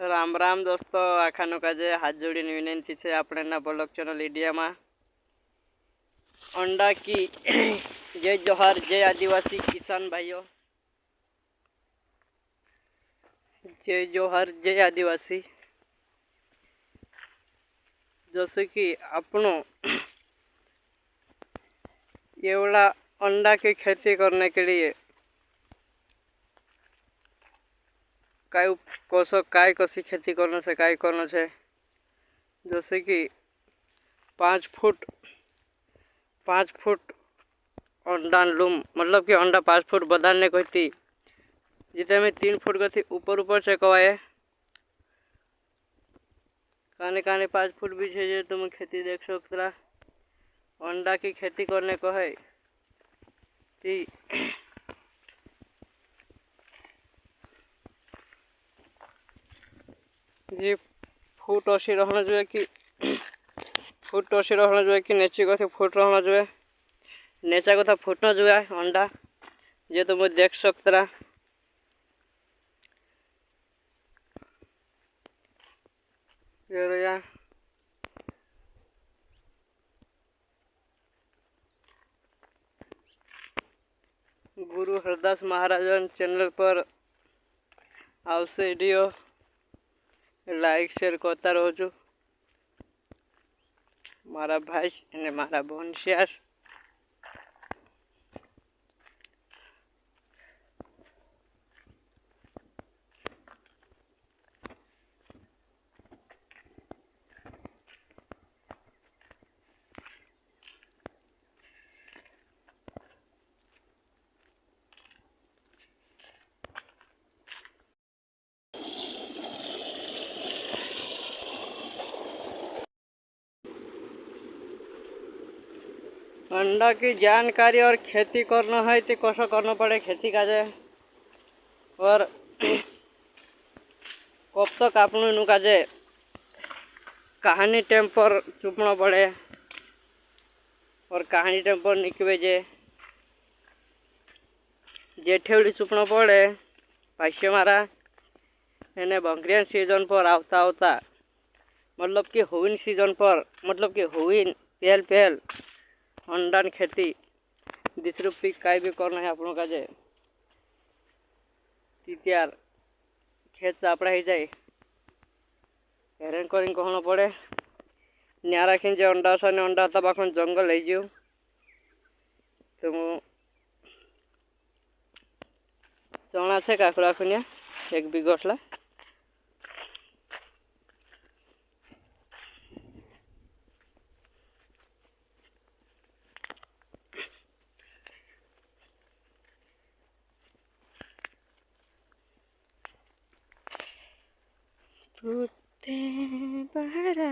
राम राम दोस्तों, आखानो काजे हाथ जोड़ी विनंती है अपने ना ब्लॉग चैनल इंडिया में अंडा की जय जोहार, जय आदिवासी किसान भाइयों, जय जोहार, जय आदिवासी। जैसे कि अपनों एवढा अंडा की खेती करने के लिए काय काय कसी खेती करना है, काय करना है। जैसे कि 5 फुट अंडा लूम, मतलब कि अंडा 5 फुट बधाने को थी, जितने में 3 फुट को थी ऊपर ऊपर से कवाए काने काने 5 फुट भी है। तुम खेती देख सकता अंडा की खेती करने को है ती जी फुट अशी रहना जो कि फुट अशी रहना जो कि नेची को फुट रहना जो नेचा को फुट न जो अंडा जे तुम देख सकता। गुरु हरदास महाराज चैनल पर आवशे वीडियो लाइक शेर करता रहो। मारा भाई ने मारा बहन शेयर अंडा की जानकारी और खेती करना है तो कसो करना पड़े खेती काजे और कब तक आपनु काजे कहानी टाइम पर चुपना पड़े और कहानी टाइम पर निकवे जेठेवड़ी चुपना पड़े पाइसे मारा एने बंगरियन सीजन पर आवता आवता, मतलब कि हुईन सीजन पर, मतलब कि हुईन पहल पहल अंडान खेती दूसरे पीक काई भी करना है आपनों का जे त्यार खेत चापड़ा ही जाए हेरेन करें कहना पड़े न्या रखीन जे अंडा साने अंडा तब आखन जंगल ले जाओ तो चना से काकड़ा खुनिया 1 बिगसला तुते बहरा